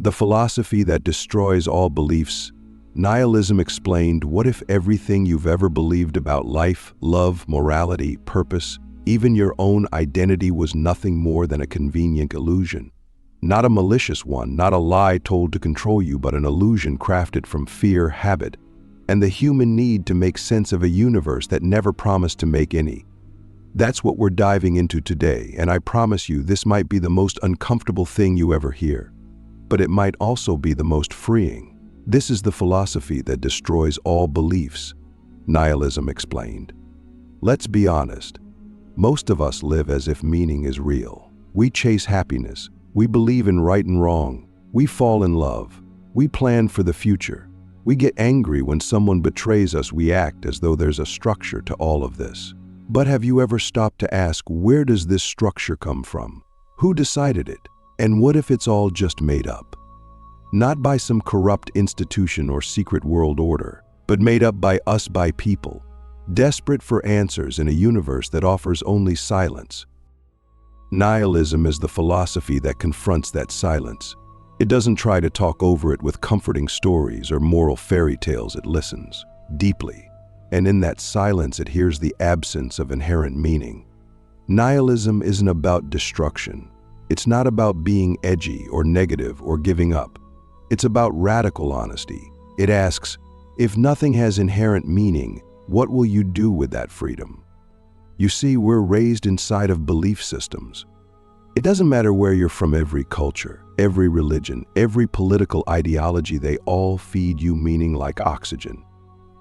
The philosophy that destroys all beliefs. Nihilism explained, what if everything you've ever believed about life, love, morality, purpose, even your own identity was nothing more than a convenient illusion? Not a malicious one, not a lie told to control you, but an illusion crafted from fear, habit, and the human need to make sense of a universe that never promised to make any. That's what we're diving into today, and I promise you this might be the most uncomfortable thing you ever hear, but it might also be the most freeing. This is the philosophy that destroys all beliefs, Nihilism explained. Let's be honest. Most of us live as if meaning is real. We chase happiness. We believe in right and wrong. We fall in love. We plan for the future. We get angry when someone betrays us. We act as though there's a structure to all of this. But have you ever stopped to ask, where does this structure come from? Who decided it? And what if it's all just made up? Not by some corrupt institution or secret world order, but made up by us, by people, desperate for answers in a universe that offers only silence. Nihilism is the philosophy that confronts that silence. It doesn't try to talk over it with comforting stories or moral fairy tales. It listens deeply, and in that silence it hears the absence of inherent meaning. Nihilism isn't about destruction. It's not about being edgy or negative or giving up. It's about radical honesty. It asks, if nothing has inherent meaning, what will you do with that freedom? You see, we're raised inside of belief systems. It doesn't matter where you're from, every culture, every religion, every political ideology, they all feed you meaning like oxygen.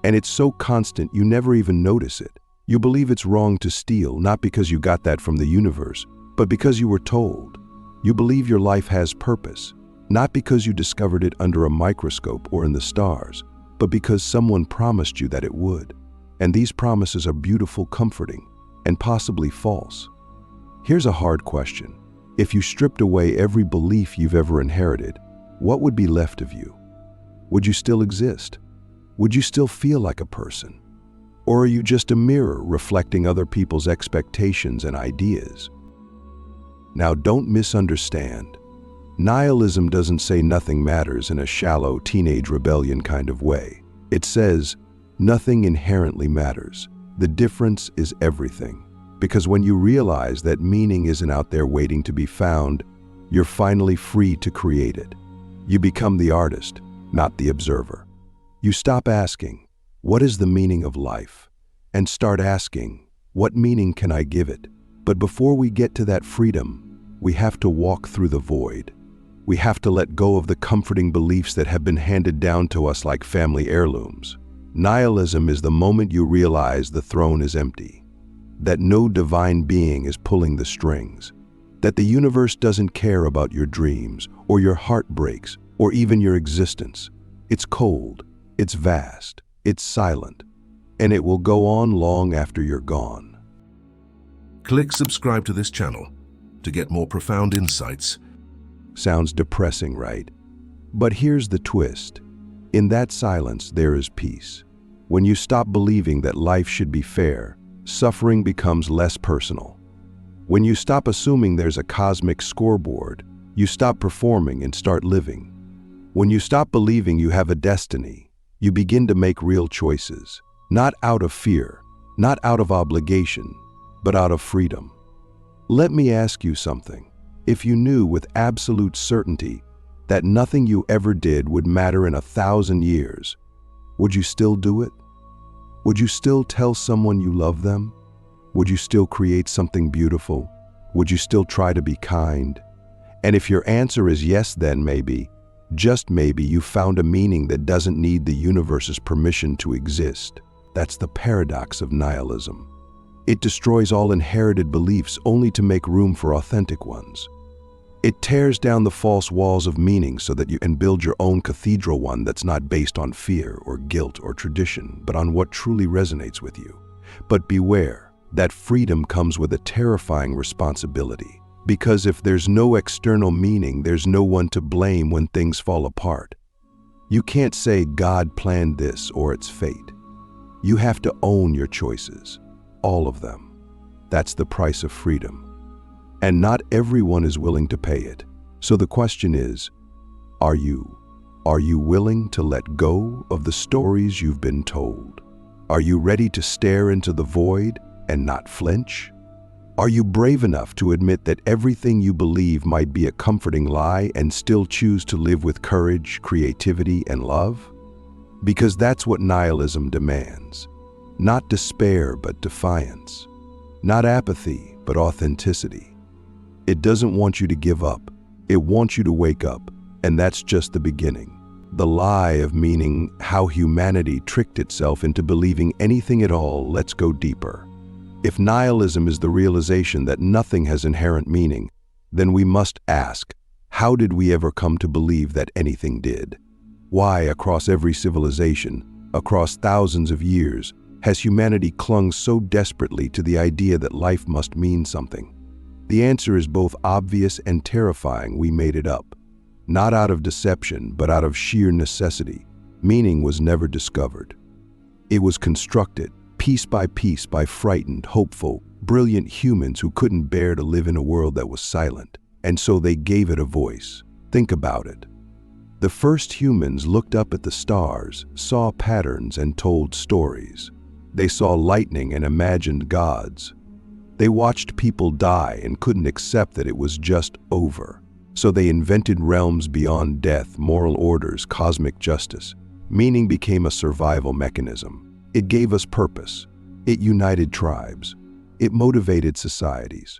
And it's so constant you never even notice it. You believe it's wrong to steal, not because you got that from the universe, but because you were told. You believe your life has purpose, not because you discovered it under a microscope or in the stars, but because someone promised you that it would. And these promises are beautiful, comforting, and possibly false. Here's a hard question. If you stripped away every belief you've ever inherited, what would be left of you? Would you still exist? Would you still feel like a person? Or are you just a mirror reflecting other people's expectations and ideas? Now, don't misunderstand. Nihilism doesn't say nothing matters in a shallow teenage rebellion kind of way. It says nothing inherently matters. The difference is everything. Because when you realize that meaning isn't out there waiting to be found, you're finally free to create it. You become the artist, not the observer. You stop asking, what is the meaning of life? And start asking, what meaning can I give it? But before we get to that freedom, we have to walk through the void. We have to let go of the comforting beliefs that have been handed down to us like family heirlooms. Nihilism is the moment you realize the throne is empty, that no divine being is pulling the strings, that the universe doesn't care about your dreams or your heartbreaks or even your existence. It's cold, it's vast, it's silent, and it will go on long after you're gone. Click subscribe to this channel to get more profound insights. Sounds depressing, right? But here's the twist. In that silence, there is peace. When you stop believing that life should be fair, suffering becomes less personal. When you stop assuming there's a cosmic scoreboard, you stop performing and start living. When you stop believing you have a destiny, you begin to make real choices, not out of fear, not out of obligation, but out of freedom. Let me ask you something. If you knew with absolute certainty that nothing you ever did would matter in 1,000 years, would you still do it? Would you still tell someone you love them? Would you still create something beautiful? Would you still try to be kind? And if your answer is yes, then maybe, just maybe, you found a meaning that doesn't need the universe's permission to exist. That's the paradox of nihilism. It destroys all inherited beliefs only to make room for authentic ones. It tears down the false walls of meaning so that you can build your own cathedral, one that's not based on fear or guilt or tradition, but on what truly resonates with you. But beware, that freedom comes with a terrifying responsibility. Because if there's no external meaning, there's no one to blame when things fall apart. You can't say God planned this or it's fate. You have to own your choices, all of them. That's the price of freedom. And not everyone is willing to pay it. So the question is, Are you? Are you willing to let go of the stories you've been told? Are you ready to stare into the void and not flinch? Are you brave enough to admit that everything you believe might be a comforting lie and still choose to live with courage, creativity, and love? Because that's what nihilism demands. Not despair, but defiance. Not apathy, but authenticity. It doesn't want you to give up. It wants you to wake up, and that's just the beginning. The lie of meaning, how humanity tricked itself into believing anything at all. Let's go deeper. If nihilism is the realization that nothing has inherent meaning, then we must ask, how did we ever come to believe that anything did? Why, across every civilization, across thousands of years, has humanity clung so desperately to the idea that life must mean something? The answer is both obvious and terrifying. We made it up. Not out of deception, but out of sheer necessity. Meaning was never discovered. It was constructed, piece by piece, by frightened, hopeful, brilliant humans who couldn't bear to live in a world that was silent, and so they gave it a voice. Think about it. The first humans looked up at the stars, saw patterns, and told stories. They saw lightning and imagined gods. They watched people die and couldn't accept that it was just over. So they invented realms beyond death, moral orders, cosmic justice. Meaning became a survival mechanism. It gave us purpose. It united tribes. It motivated societies.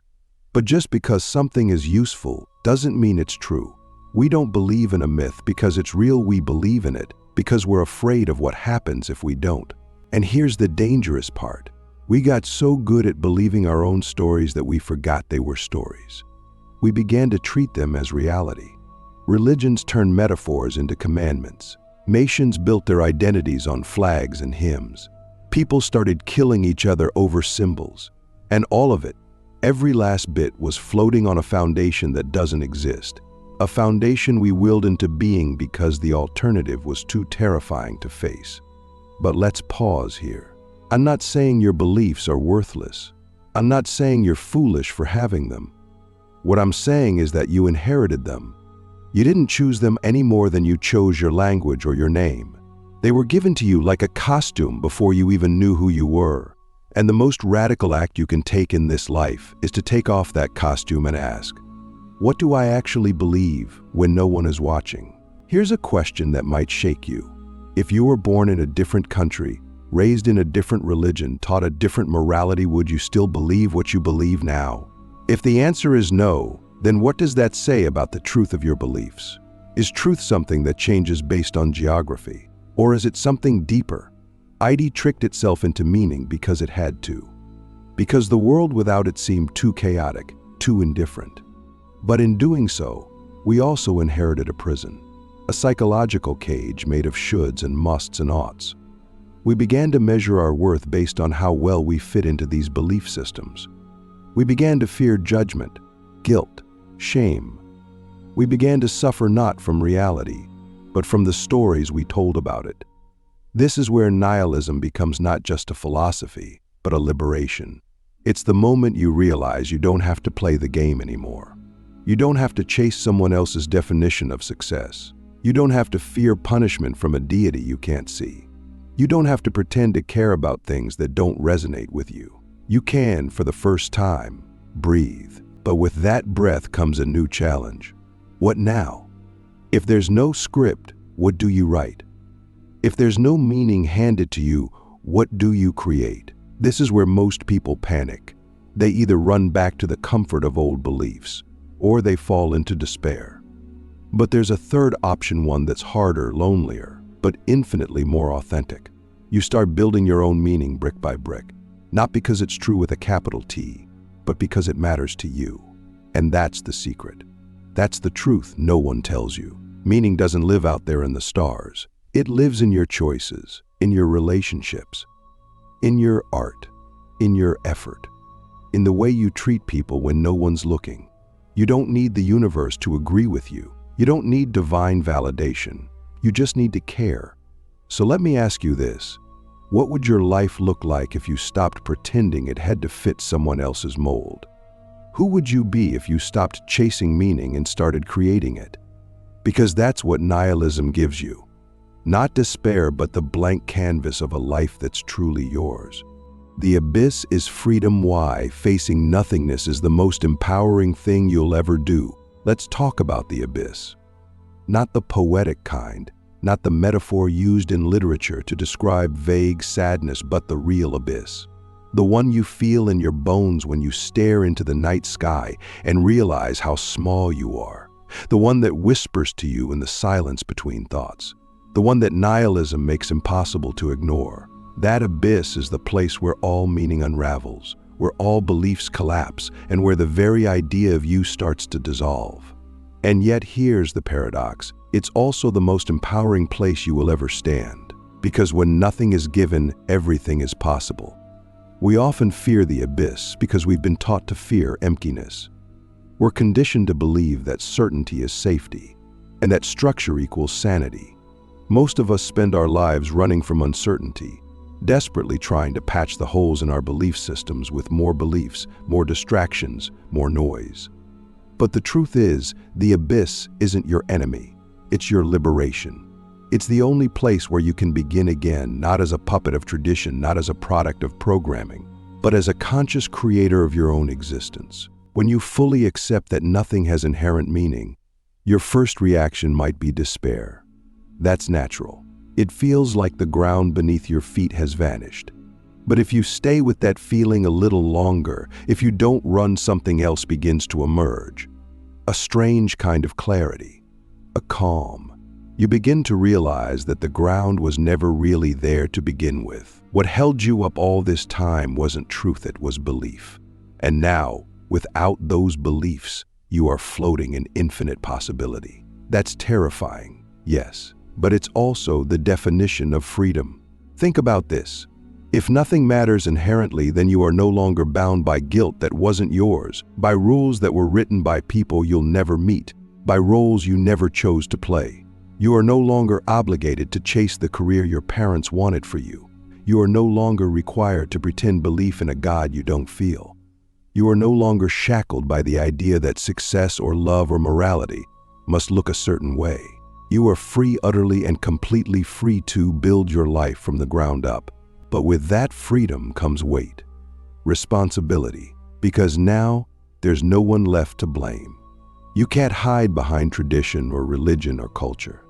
But just because something is useful doesn't mean it's true. We don't believe in a myth because it's real. We believe in it because we're afraid of what happens if we don't. And here's the dangerous part. We got so good at believing our own stories that we forgot they were stories. We began to treat them as reality. Religions turned metaphors into commandments. Nations built their identities on flags and hymns. People started killing each other over symbols. And all of it, every last bit, was floating on a foundation that doesn't exist. A foundation we willed into being because the alternative was too terrifying to face. But let's pause here. I'm not saying your beliefs are worthless. I'm not saying you're foolish for having them. What I'm saying is that you inherited them. You didn't choose them any more than you chose your language or your name. They were given to you like a costume before you even knew who you were. And the most radical act you can take in this life is to take off that costume and ask, what do I actually believe when no one is watching? Here's a question that might shake you. If you were born in a different country, raised in a different religion, taught a different morality, would you still believe what you believe now? If the answer is no, then what does that say about the truth of your beliefs? Is truth something that changes based on geography? Or is it something deeper? ID tricked itself into meaning because it had to. Because the world without it seemed too chaotic, too indifferent. But in doing so, we also inherited a prison, a psychological cage made of shoulds and musts and oughts. We began to measure our worth based on how well we fit into these belief systems. We began to fear judgment, guilt, shame. We began to suffer not from reality, but from the stories we told about it. This is where nihilism becomes not just a philosophy, but a liberation. It's the moment you realize you don't have to play the game anymore. You don't have to chase someone else's definition of success. You don't have to fear punishment from a deity you can't see. You don't have to pretend to care about things that don't resonate with you. You can, for the first time, breathe. But with that breath comes a new challenge. What now? If there's no script, what do you write? If there's no meaning handed to you, what do you create? This is where most people panic. They either run back to the comfort of old beliefs, or they fall into despair. But there's a third option, one that's harder, lonelier, but infinitely more authentic. You start building your own meaning brick by brick. Not because it's true with a capital T, but because it matters to you. And that's the secret. That's the truth no one tells you. Meaning doesn't live out there in the stars. It lives in your choices, in your relationships, in your art, in your effort, in the way you treat people when no one's looking. You don't need the universe to agree with you. You don't need divine validation. You just need to care. So let me ask you this. What would your life look like if you stopped pretending it had to fit someone else's mold? Who would you be if you stopped chasing meaning and started creating it? Because that's what nihilism gives you. Not despair, but the blank canvas of a life that's truly yours. The abyss is freedom. Why facing nothingness is the most empowering thing you'll ever do. Let's talk about the abyss. Not the poetic kind, not the metaphor used in literature to describe vague sadness, but the real abyss. The one you feel in your bones when you stare into the night sky and realize how small you are. The one that whispers to you in the silence between thoughts. The one that nihilism makes impossible to ignore. That abyss is the place where all meaning unravels, where all beliefs collapse, and where the very idea of you starts to dissolve. And yet here's the paradox. It's also the most empowering place you will ever stand. Because when nothing is given, everything is possible. We often fear the abyss because we've been taught to fear emptiness. We're conditioned to believe that certainty is safety, and that structure equals sanity. Most of us spend our lives running from uncertainty, desperately trying to patch the holes in our belief systems with more beliefs, more distractions, more noise. But the truth is, the abyss isn't your enemy, it's your liberation. It's the only place where you can begin again, not as a puppet of tradition, not as a product of programming, but as a conscious creator of your own existence. When you fully accept that nothing has inherent meaning, your first reaction might be despair. That's natural. It feels like the ground beneath your feet has vanished. But if you stay with that feeling a little longer, if you don't run, something else begins to emerge. A strange kind of clarity, a calm. You begin to realize that the ground was never really there to begin with. What held you up all this time wasn't truth, it was belief. And now, without those beliefs, you are floating in infinite possibility. That's terrifying, yes, but it's also the definition of freedom. Think about this. If nothing matters inherently, then you are no longer bound by guilt that wasn't yours, by rules that were written by people you'll never meet, by roles you never chose to play. You are no longer obligated to chase the career your parents wanted for you. You are no longer required to pretend belief in a God you don't feel. You are no longer shackled by the idea that success or love or morality must look a certain way. You are free, utterly and completely free to build your life from the ground up. But with that freedom comes weight, responsibility, because now there's no one left to blame. You can't hide behind tradition or religion or culture.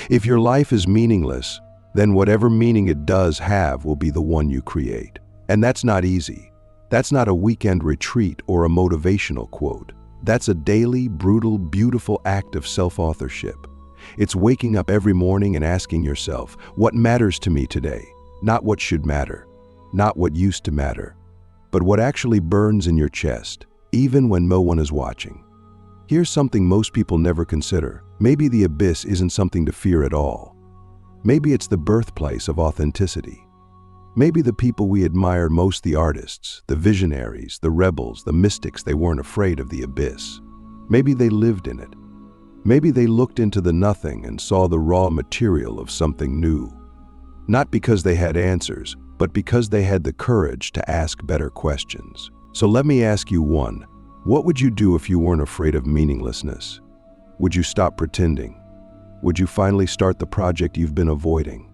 If your life is meaningless, then whatever meaning it does have will be the one you create. And that's not easy. That's not a weekend retreat or a motivational quote. That's a daily, brutal, beautiful act of self-authorship. It's waking up every morning and asking yourself, what matters to me today? Not what should matter, not what used to matter, but what actually burns in your chest, even when no one is watching. Here's something most people never consider. Maybe the abyss isn't something to fear at all. Maybe it's the birthplace of authenticity. Maybe the people we admire most, the artists, the visionaries, the rebels, the mystics, they weren't afraid of the abyss. Maybe they lived in it. Maybe they looked into the nothing and saw the raw material of something new. Not because they had answers, but because they had the courage to ask better questions. So let me ask you one. What would you do if you weren't afraid of meaninglessness? Would you stop pretending? Would you finally start the project you've been avoiding?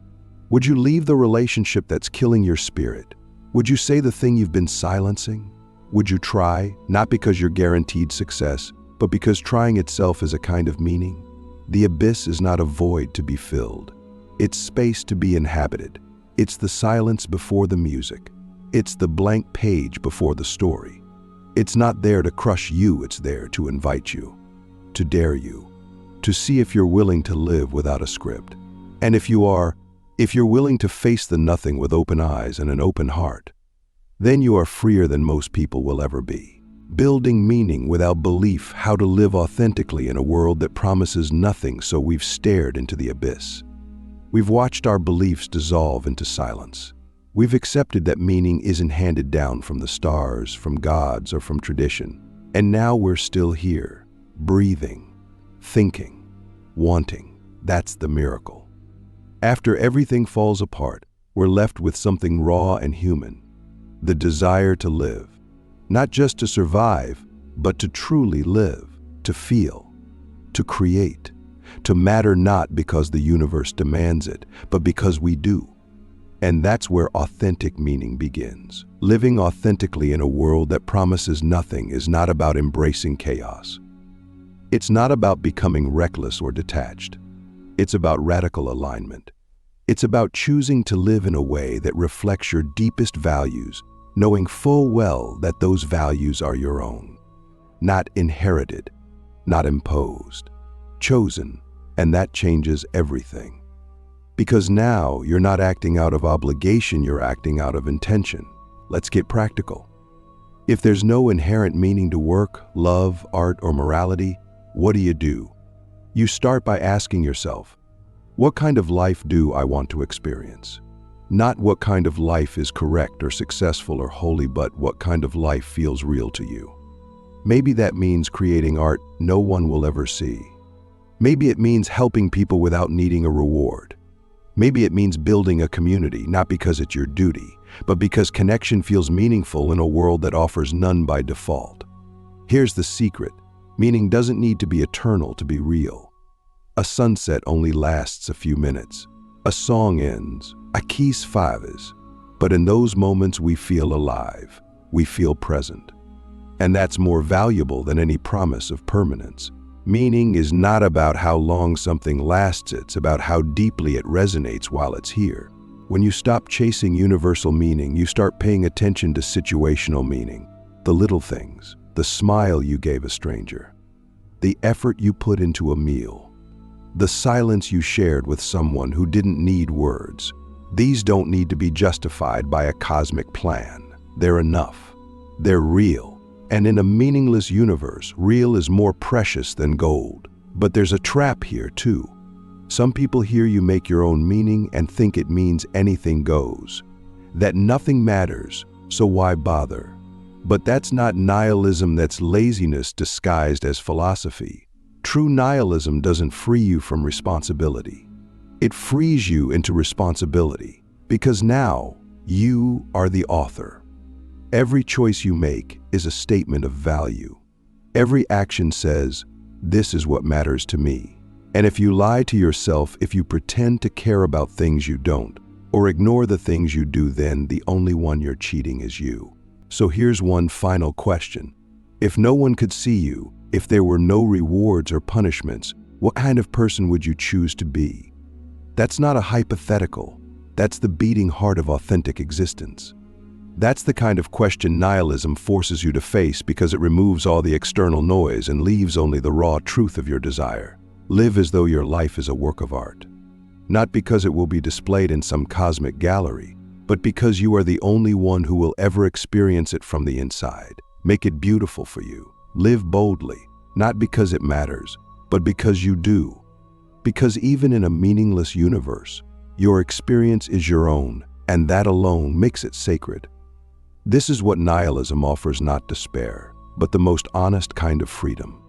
Would you leave the relationship that's killing your spirit? Would you say the thing you've been silencing? Would you try, not because you're guaranteed success, but because trying itself is a kind of meaning? The abyss is not a void to be filled. It's space to be inhabited. It's the silence before the music. It's the blank page before the story. It's not there to crush you, it's there to invite you, to dare you, to see if you're willing to live without a script. And if you're willing to face the nothing with open eyes and an open heart, then you are freer than most people will ever be. Building meaning without belief, how to live authentically in a world that promises nothing, so we've stared into the abyss. We've watched our beliefs dissolve into silence. We've accepted that meaning isn't handed down from the stars, from gods, or from tradition. And now we're still here, breathing, thinking, wanting. That's the miracle. After everything falls apart, we're left with something raw and human, the desire to live. Not just to survive, but to truly live, to feel, to create, to matter not because the universe demands it, but because we do. And that's where authentic meaning begins. Living authentically in a world that promises nothing is not about embracing chaos. It's not about becoming reckless or detached. It's about radical alignment. It's about choosing to live in a way that reflects your deepest values, knowing full well that those values are your own. Not inherited, not imposed, chosen, and that changes everything. Because now you're not acting out of obligation, you're acting out of intention. Let's get practical. If there's no inherent meaning to work, love, art, or morality, what do? You start by asking yourself, what kind of life do I want to experience? Not what kind of life is correct or successful or holy, but what kind of life feels real to you. Maybe that means creating art no one will ever see. Maybe it means helping people without needing a reward. Maybe it means building a community, not because it's your duty, but because connection feels meaningful in a world that offers none by default. Here's the secret. Meaning doesn't need to be eternal to be real. A sunset only lasts a few minutes. A song ends, a kiss faves. But in those moments we feel alive, we feel present. And that's more valuable than any promise of permanence. Meaning is not about how long something lasts, it's about how deeply it resonates while it's here. When you stop chasing universal meaning, you start paying attention to situational meaning. The little things, the smile you gave a stranger, the effort you put into a meal, the silence you shared with someone who didn't need words. These don't need to be justified by a cosmic plan. They're enough. They're real. And in a meaningless universe, real is more precious than gold. But there's a trap here too. Some people hear you make your own meaning and think it means anything goes, that nothing matters, so why bother? But that's not nihilism, that's laziness disguised as philosophy. True nihilism doesn't free you from responsibility. It frees you into responsibility, because now you are the author. Every choice you make is a statement of value. Every action says, this is what matters to me. And if you lie to yourself, if you pretend to care about things you don't, or ignore the things you do, then the only one you're cheating is you. So here's one final question. If no one could see you, if there were no rewards or punishments, what kind of person would you choose to be? That's not a hypothetical. That's the beating heart of authentic existence. That's the kind of question nihilism forces you to face, because it removes all the external noise and leaves only the raw truth of your desire. Live as though your life is a work of art. Not because it will be displayed in some cosmic gallery, but because you are the only one who will ever experience it from the inside. Make it beautiful for you. Live boldly, not because it matters, but because you do. Because even in a meaningless universe, your experience is your own, and that alone makes it sacred. This is what nihilism offers, not despair, but the most honest kind of freedom.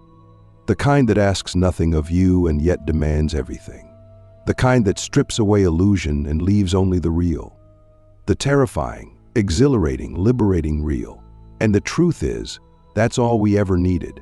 The kind that asks nothing of you and yet demands everything. The kind that strips away illusion and leaves only the real. The terrifying, exhilarating, liberating real. And the truth is, that's all we ever needed.